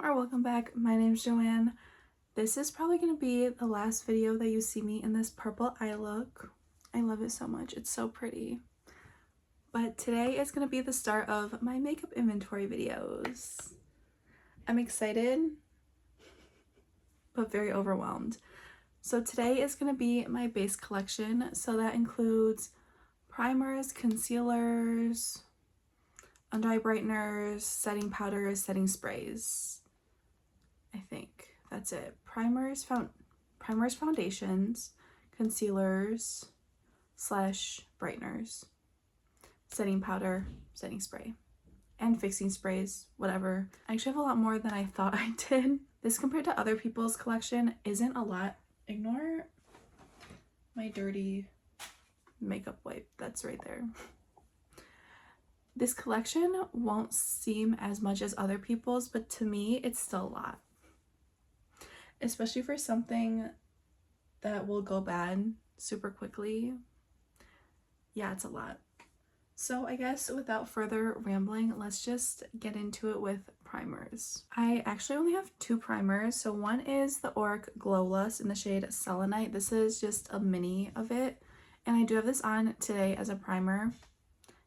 or welcome back. My name's Joanne. This is probably going to be the last video that you see me in this purple eye look. I love it so much. It's so pretty. But today is going to be the start of my makeup inventory videos. I'm excited, but very overwhelmed. So today is going to be my base collection. So that includes primers, concealers, under eye brighteners, setting powders, setting sprays. I think that's it. Primers, foundations, concealers / brighteners, setting powder, setting spray, and fixing sprays, whatever. I actually have a lot more than I thought I did. This compared to other people's collection isn't a lot. Ignore my dirty makeup wipe that's right there. This collection won't seem as much as other people's, but to me, it's still a lot. Especially for something that will go bad super quickly. Yeah, it's a lot. So I guess without further rambling, let's just get into it with primers. I actually only have two primers. So one is the Auric Glow Lust in the shade Selenite. This is just a mini of it. And I do have this on today as a primer.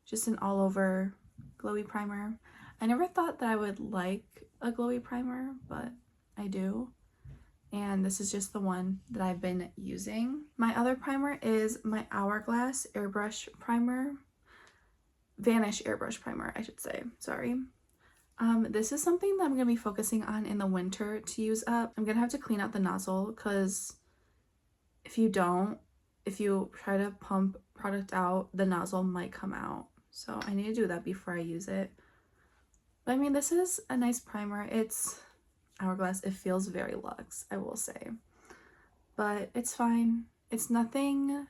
Just an all over glowy primer. I never thought that I would like a glowy primer, but I do. And this is just the one that I've been using. My other primer is my Hourglass Airbrush Primer. Vanish Airbrush Primer, I should say. Sorry. This is something that I'm going to be focusing on in the winter to use up. I'm going to have to clean out the nozzle because if you try to pump product out, the nozzle might come out. So I need to do that before I use it. But I mean, this is a nice primer. It's Hourglass. It feels very luxe, I will say. But it's fine. It's nothing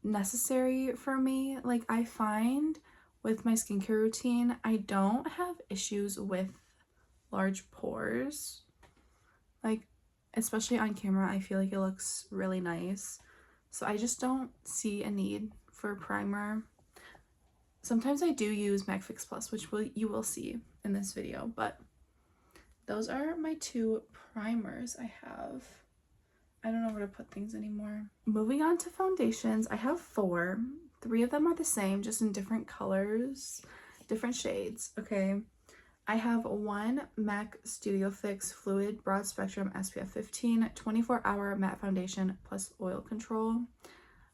necessary for me. Like, I find with my skincare routine, I don't have issues with large pores. Like, especially on camera, I feel like it looks really nice. So I just don't see a need for a primer. Sometimes I do use MAC Fix Plus, which you will see in this video, but those are my two primers I have. I don't know where to put things anymore. Moving on to foundations, I have four. Three of them are the same, just in different colors, different shades, okay? I have one MAC Studio Fix Fluid Broad Spectrum SPF 15 24-hour matte foundation plus oil control.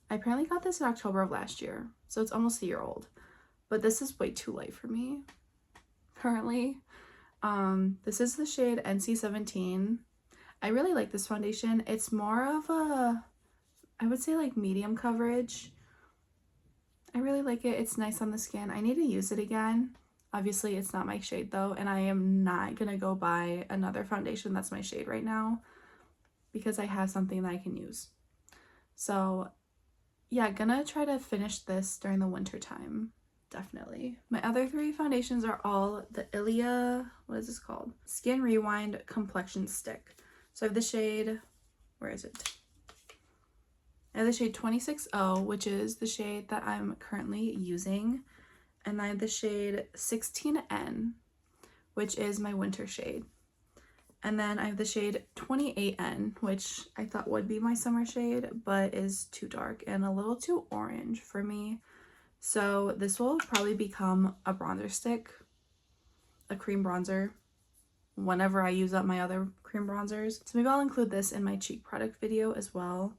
I apparently got this in October of last year, so it's almost a year old. But this is way too light for me currently. This is the shade NC17. I really like this foundation. It's more of a, I would say, like medium coverage. I really like it. It's nice on the skin. I need to use it again. Obviously, it's not my shade though, and I am not gonna go buy another foundation that's my shade right now because I have something that I can use. So yeah, gonna try to finish this during the winter time. Definitely. My other three foundations are all the Ilia, what is this called? Skin Rewind Complexion Stick. So I have the shade, where is it? I have the shade 26O, which is the shade that I'm currently using. And I have the shade 16N, which is my winter shade. And then I have the shade 28N, which I thought would be my summer shade, but is too dark and a little too orange for me. So this will probably become a bronzer stick, a cream bronzer, whenever I use up my other cream bronzers. So maybe I'll include this in my cheek product video as well.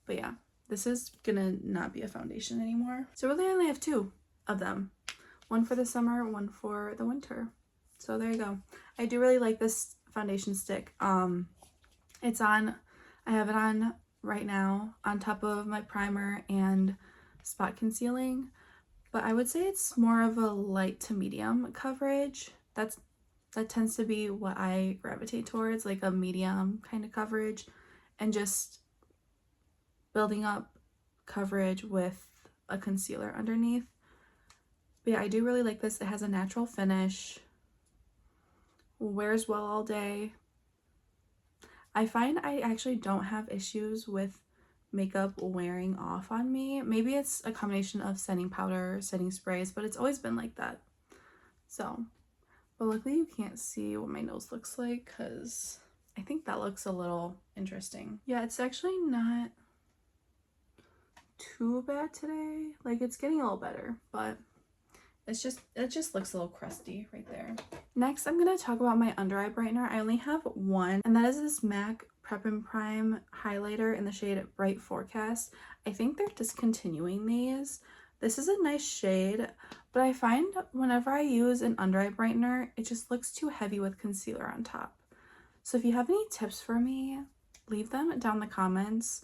But yeah, this is gonna not be a foundation anymore. So really I only have two of them. One for the summer, one for the winter. So there you go. I do really like this foundation stick. It's on, I have it on right now on top of my primer and spot concealing, but I would say it's more of a light to medium coverage. That tends to be what I gravitate towards, like a medium kind of coverage, and just building up coverage with a concealer underneath. But yeah, I do really like this. It has a natural finish, wears well all day. I find I actually don't have issues with makeup wearing off on me. Maybe it's a combination of setting powder, setting sprays, but it's always been like that. So But luckily you can't see what my nose looks like because I think that looks a little interesting. Yeah, it's actually not too bad today. Like, it's getting a little better, but it just looks a little crusty right there. Next, I'm going to talk about my under eye brightener. I only have one, and that is this MAC Prep and Prime highlighter in the shade Bright Forecast. I think they're discontinuing these. This is a nice shade, but I find whenever I use an under eye brightener, it just looks too heavy with concealer on top. So if you have any tips for me, leave them down in the comments,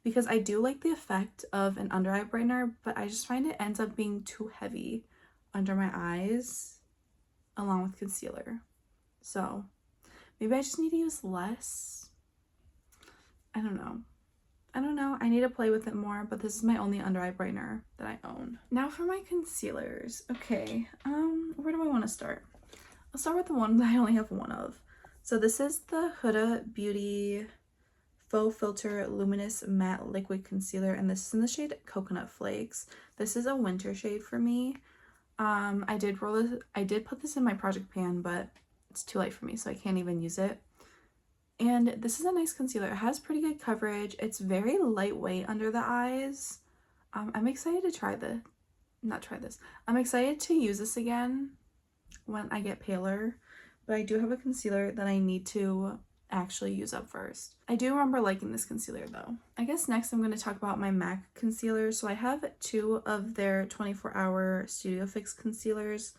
because I do like the effect of an under eye brightener, but I just find it ends up being too heavy under my eyes along with concealer. So maybe I just need to use less. I don't know. I need to play with it more, but this is my only under eye brightener that I own. Now for my concealers. Okay, where do I want to start? I'll start with the one that I only have one of. So this is the Huda Beauty Faux Filter Luminous Matte Liquid Concealer, and this is in the shade Coconut Flakes. This is a winter shade for me. I did put this in my project pan, but it's too light for me, so I can't even use it. And this is a nice concealer. It has pretty good coverage. It's very lightweight under the eyes. I'm excited to I'm excited to use this again when I get paler, but I do have a concealer that I need to actually use up first. I do remember liking this concealer though. I guess next I'm going to talk about my MAC concealer. So I have two of their 24-hour Studio Fix concealers.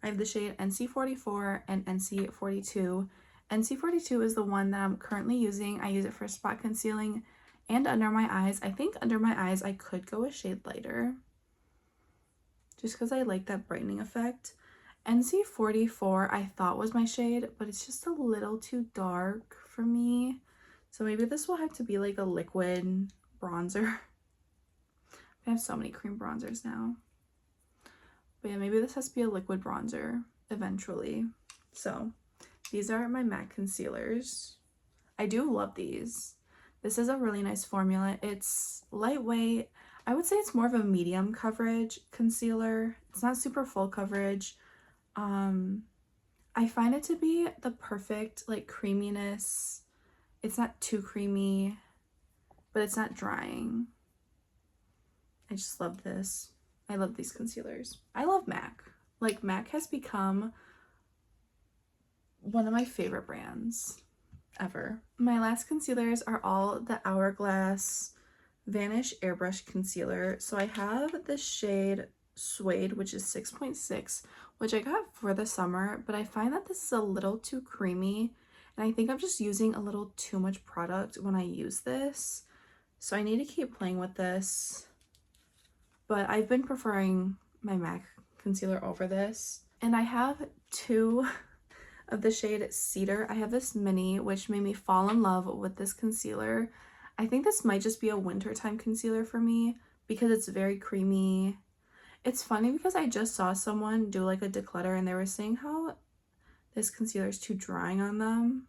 I have the shade NC44 and NC42. NC42 is the one that I'm currently using. I use it for spot concealing and under my eyes. I think under my eyes I could go a shade lighter just because I like that brightening effect. NC44 I thought was my shade, but it's just a little too dark for me. So maybe this will have to be like a liquid bronzer. I have so many cream bronzers now. But yeah, maybe this has to be a liquid bronzer eventually. So these are my MAC concealers. I do love these. This is a really nice formula. It's lightweight. I would say it's more of a medium coverage concealer. It's not super full coverage. I find it to be the perfect like creaminess. It's not too creamy, but it's not drying. I just love this. I love these concealers. I love MAC. Like, MAC has become one of my favorite brands ever. My last concealers are all the Hourglass Vanish Airbrush Concealer. So I have the shade Suede, which is 6.6, which I got for the summer, but I find that this is a little too creamy, and I think I'm just using a little too much product when I use this. So I need to keep playing with this, but I've been preferring my MAC concealer over this. And I have two of the shade Cedar. I have this mini, which made me fall in love with this concealer. I think this might just be a wintertime concealer for me because it's very creamy. It's funny because I just saw someone do like a declutter and they were saying how this concealer is too drying on them.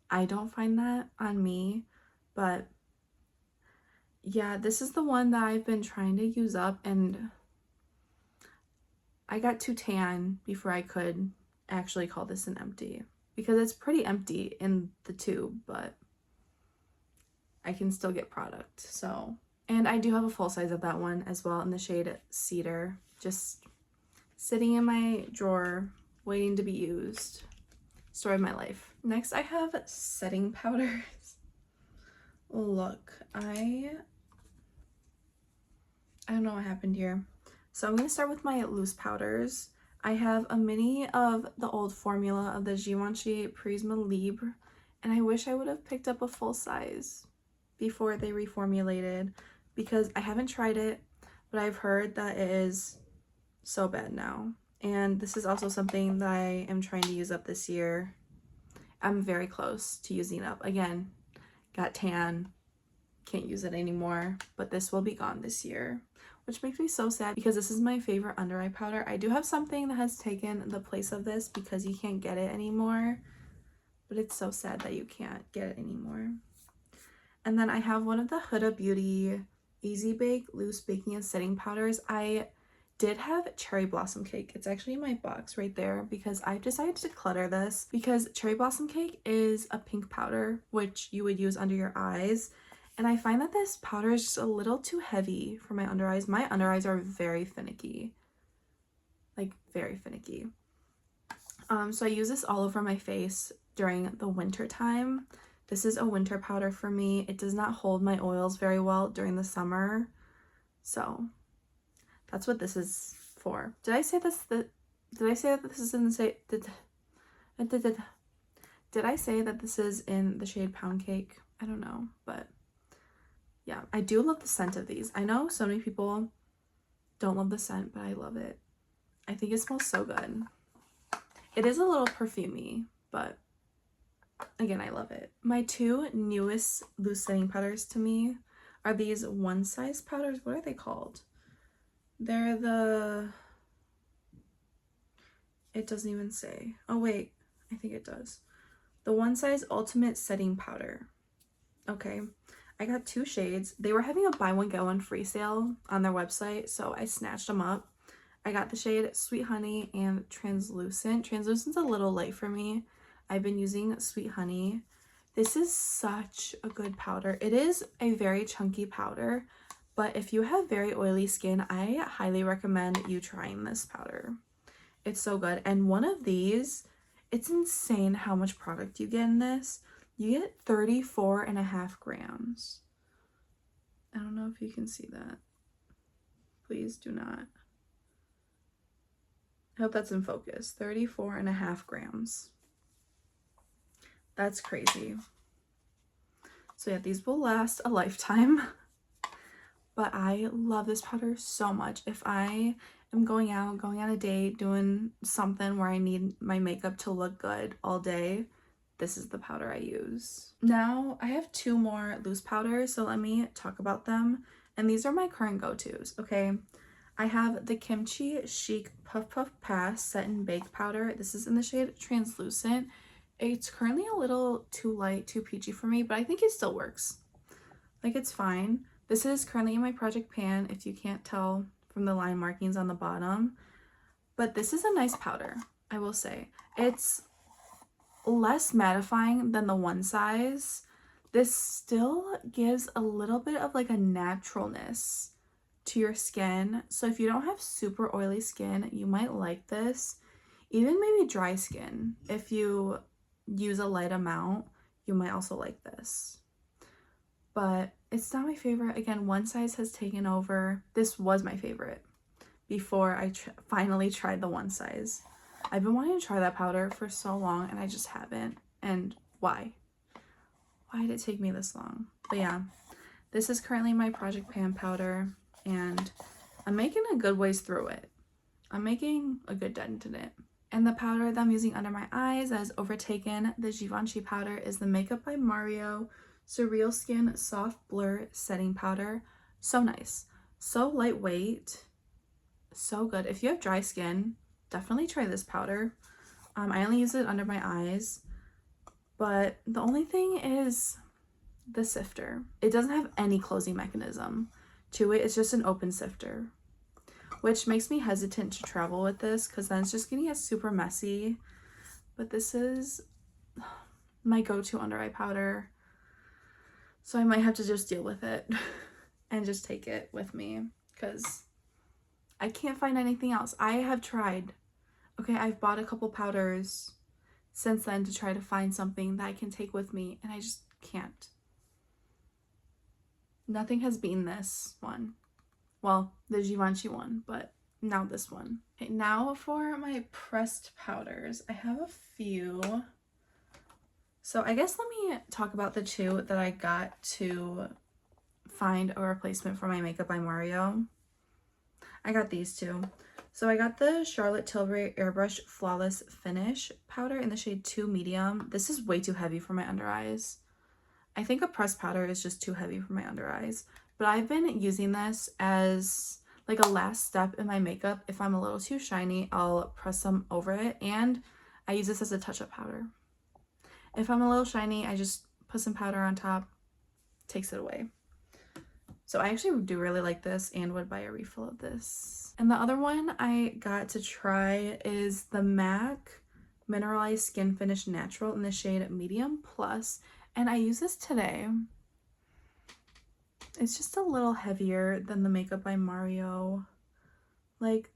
I don't find that on me, but yeah, this is the one that I've been trying to use up, and I got too tan before I could actually call this an empty, because it's pretty empty in the tube, but I can still get product. So, and I do have a full size of that one as well in the shade Cedar, just sitting in my drawer waiting to be used. Story of my life. Next I have setting powders. Look, I don't know what happened here. So I'm going to start with my loose powders. I have a mini of the old formula of the Givenchy Prisma Libre, and I wish I would have picked up a full size before they reformulated, because I haven't tried it, but I've heard that it is so bad now. And this is also something that I am trying to use up this year. I'm very close to using it up. Again, got tan, can't use it anymore, but this will be gone this year, which makes me so sad because this is my favorite under eye powder. I do have something that has taken the place of this because you can't get it anymore, but it's so sad that you can't get it anymore. And then I have one of the Huda Beauty Easy Bake Loose Baking and Setting Powders. I did have Cherry Blossom Cake. It's actually in my box right there because I've decided to clutter this because Cherry Blossom Cake is a pink powder, which you would use under your eyes. And I find that this powder is just a little too heavy for my under eyes. My under eyes are very finicky, like very finicky. So I use this all over my face during the winter time. This is a winter powder for me. It does not hold my oils very well during the summer. So that's what this is for. Did I say this? Did I say that this is in the Did I say that this is in the shade Pound Cake? I don't know, but yeah, I do love the scent of these. I know so many people don't love the scent, but I love it. I think it smells so good. It is a little perfumey, but again, I love it. My two newest loose setting powders to me are these One Size powders. What are they called? They're the... It doesn't even say. Oh, wait. I think it does. The One Size Ultimate Setting Powder. Okay. I got two shades. They were having a buy one get one free sale on their website, so I snatched them up. I got the shade Sweet Honey and Translucent. Translucent's a little light for me. I've been using Sweet Honey. This is such a good powder. It is a very chunky powder, but if you have very oily skin, I highly recommend you trying this powder. It's so good. And one of these, it's insane how much product you get in this. You get 34.5 grams. I don't know if you can see that. Please do not. I hope that's in focus. 34.5 grams. That's crazy. So yeah, these will last a lifetime. But I love this powder so much. If I am going on a date, doing something where I need my makeup to look good all day, this is the powder I use. Now, I have two more loose powders, so let me talk about them. And these are my current go-tos, okay? I have the Kimchi Chic Puff Puff Pass Set and Bake Powder. This is in the shade Translucent. It's currently a little too light, too peachy for me, but I think it still works. Like, it's fine. This is currently in my project pan, if you can't tell from the line markings on the bottom. But this is a nice powder, I will say. It's less mattifying than the One Size. This still gives a little bit of like a naturalness to your skin. So if you don't have super oily skin, you might like this. Even maybe dry skin, if you use a light amount, you might also like this. But it's not my favorite. Again, One Size has taken over. This was my favorite before I finally tried the One Size. I've been wanting to try that powder for so long and I just haven't. And why? Why did it take me this long? But yeah, this is currently my project pan powder and I'm making a good ways through it. I'm making a good dent in it. And the powder that I'm using under my eyes that has overtaken the Givenchy powder is the Makeup by Mario Surreal Skin Soft Blur Setting Powder. So nice. So lightweight. So good. If you have dry skin, definitely try this powder. I only use it under my eyes. But the only thing is the sifter. It doesn't have any closing mechanism to it. It's just an open sifter, which makes me hesitant to travel with this because then it's just gonna get super messy. But this is my go-to under eye powder, so I might have to just deal with it and just take it with me because I can't find anything else. I have tried. Okay, I've bought a couple powders since then to try to find something that I can take with me, and I just can't. Nothing has beaten this one. Well, the Givenchy one, but now this one. Okay, now for my pressed powders. I have a few. So I guess let me talk about the two that I got to find a replacement for my Makeup by Mario. I got these two. So I got the Charlotte Tilbury Airbrush Flawless Finish powder in the shade 2 Medium. This is way too heavy for my under eyes. I think a pressed powder is just too heavy for my under eyes. But I've been using this as like a last step in my makeup. If I'm a little too shiny, I'll press some over it. And I use this as a touch-up powder. If I'm a little shiny, I just put some powder on top. Takes it away. So I actually do really like this and would buy a refill of this. And the other one I got to try is the MAC Mineralized Skin Finish Natural in the shade Medium Plus. And I use this today. It's just a little heavier than the Makeup by Mario. Like,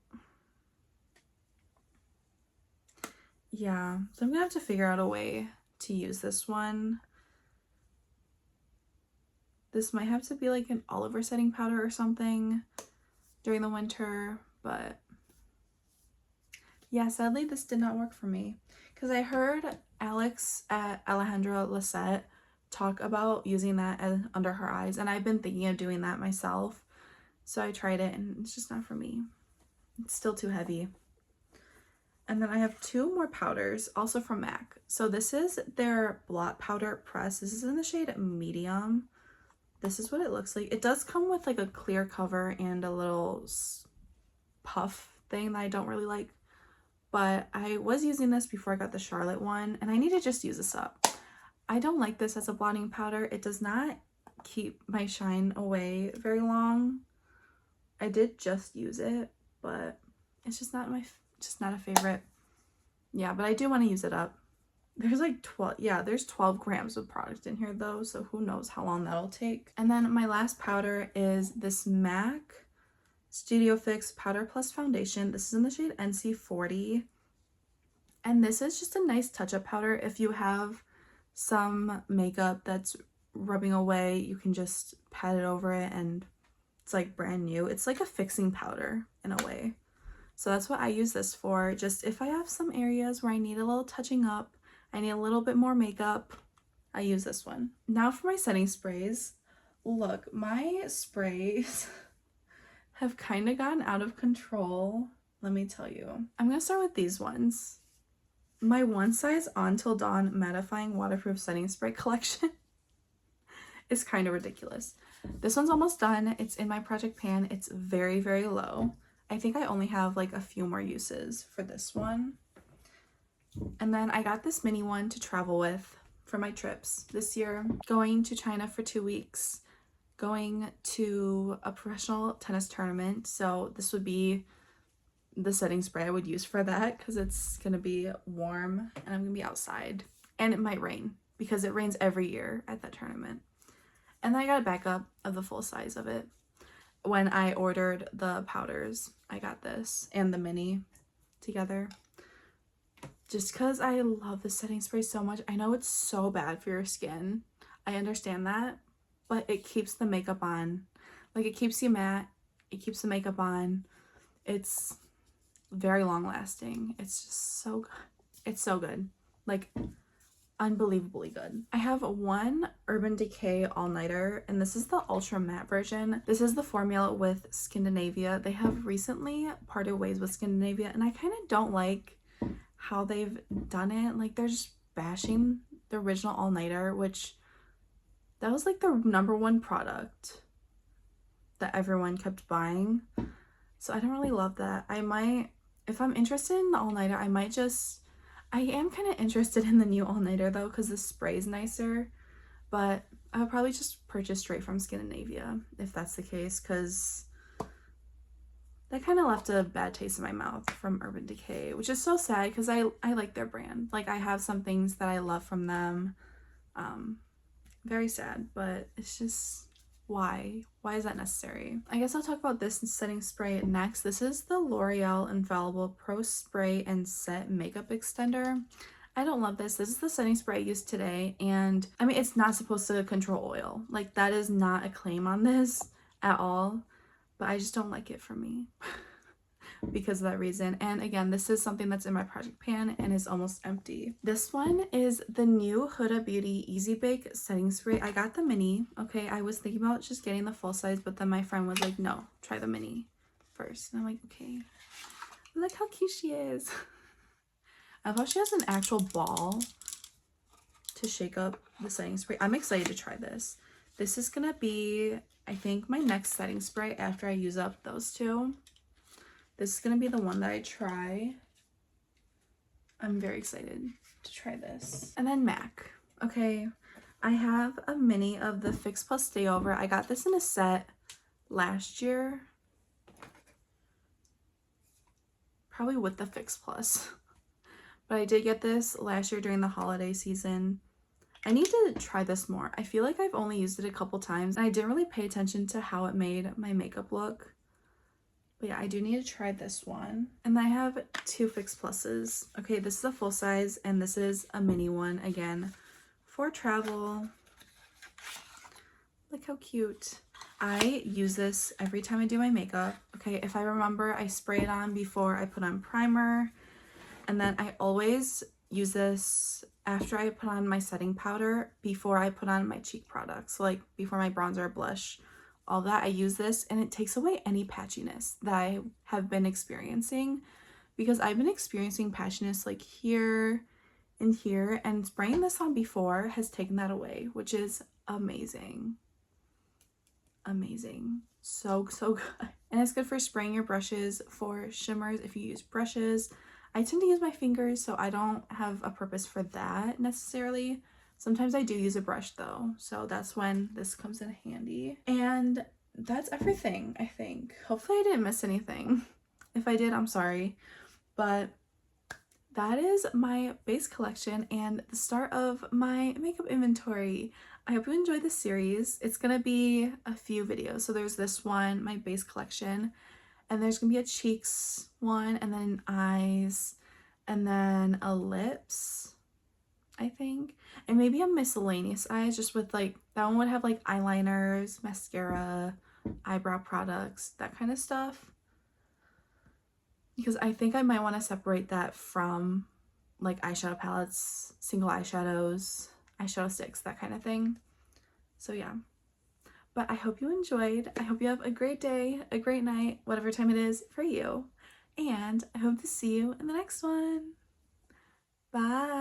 yeah. So I'm gonna have to figure out a way to use this one. This might have to be like an Oliver setting powder or something during the winter, but yeah, sadly this did not work for me because I heard Alex at Alejandra Lisette talk about using that under her eyes, and I've been thinking of doing that myself. So I tried it and it's just not for me. It's still too heavy. And then I have two more powders, also from MAC. So this is their Blot Powder Press. This is in the shade Medium. This is what it looks like. It does come with like a clear cover and a little puff thing that I don't really like. But I was using this before I got the Charlotte one, and I need to just use this up. I don't like this as a blotting powder. It does not keep my shine away very long. I did just use it, but it's just not a favorite. Yeah, but I do want to use it up. There's like 12, yeah, there's 12 grams of product in here though, so who knows how long that'll take. And then my last powder is this MAC Studio Fix Powder Plus Foundation. This is in the shade NC40. And this is just a nice touch-up powder. If you have some makeup that's rubbing away, you can just pat it over it and it's like brand new. It's like a fixing powder in a way. So that's what I use this for. Just if I have some areas where I need a little touching up, I need a little bit more makeup, I use this one. Now for my setting sprays. Look, my sprays have kind of gotten out of control. Let me tell you. I'm going to start with these ones. My One Size Until Dawn Mattifying Waterproof Setting Spray collection is kind of ridiculous. This one's almost done. It's in my project pan. It's very, very low. I think I only have like a few more uses for this one. And then I got this mini one to travel with for my trips this year. Going to China for 2 weeks, going to a professional tennis tournament. So this would be the setting spray I would use for that because it's going to be warm and I'm going to be outside. And it might rain because it rains every year at that tournament. And then I got a backup of the full size of it. When I ordered the powders, I got this and the mini together. Just because I love the setting spray so much. I know it's so bad for your skin. I understand that. But it keeps the makeup on. Like, it keeps you matte. It keeps the makeup on. It's very long lasting. It's just so good. It's so good. Like, unbelievably good. I have one Urban Decay all-nighter, and this is the ultra matte version. This is the formula with Scandinavia. They have recently parted ways with Scandinavia, and I kind of don't like how they've done it. Like, they're just bashing the original all-nighter, which that was like the #1 product that everyone kept buying. So I don't really love that. I might, if I'm interested in the all-nighter, I am kind of interested in the new all-nighter though, because the spray is nicer, but I would probably just purchase straight from Scandinavia if that's the case, because that kind of left a bad taste in my mouth from Urban Decay, which is so sad because I like their brand. Like, I have some things that I love from them. Very sad, but it's just, why is that necessary? I guess I'll talk about this setting spray next. This is the L'Oreal Infallible Pro Spray and Set Makeup Extender. I don't love this. This is the setting spray I used today, and I mean, it's not supposed to control oil. Like, that is not a claim on this at all, but I just don't like it for me because of that reason. And again, this is something that's in my project pan and is almost empty. This one is the new Huda Beauty Easy Bake Setting Spray. I got the mini. Okay, I was thinking about just getting the full size, but then my friend was like, no, try the mini first. And I'm like, okay. Look how cute she is. I thought she has an actual ball to shake up the setting spray. I'm excited to try this. This is gonna be, I think, my next setting spray after I use up those two. This is going to be the one that I try. I'm very excited to try this. And then MAC. Okay, I have a mini of the Fix Plus Stay Over. I got this in a set last year, probably with the Fix Plus. But I did get this last year during the holiday season. I need to try this more. I feel like I've only used it a couple times and I didn't really pay attention to how it made my makeup look. But yeah, I do need to try this one. And I have 2 Fix Pluses. Okay, this is a full size and this is a mini one, again, for travel. Look how cute. I use this every time I do my makeup. Okay, if I remember, I spray it on before I put on primer. And then I always use this after I put on my setting powder, before I put on my cheek products. So like before my bronzer, blush, all that, I use this and it takes away any patchiness that I have been experiencing, because I've been experiencing patchiness like here and here, and spraying this on before has taken that away, which is amazing. Amazing. So good. And it's good for spraying your brushes for shimmers if you use brushes. I tend to use my fingers, so I don't have a purpose for that necessarily. Sometimes I do use a brush though, so that's when this comes in handy. And that's everything, I think. Hopefully I didn't miss anything. If I did, I'm sorry. But that is my base collection and the start of my makeup inventory. I hope you enjoyed this series. It's gonna be a few videos. So there's this one, my base collection, and there's gonna be a cheeks one, and then eyes, and then a lips, I think, and maybe a miscellaneous eyes, just with like, that one would have like eyeliners, mascara, eyebrow products, that kind of stuff, because I think I might want to separate that from like eyeshadow palettes, single eyeshadows, eyeshadow sticks, that kind of thing. So yeah. But I hope you enjoyed. I hope you have a great day, a great night, whatever time it is for you. And I hope to see you in the next one. Bye.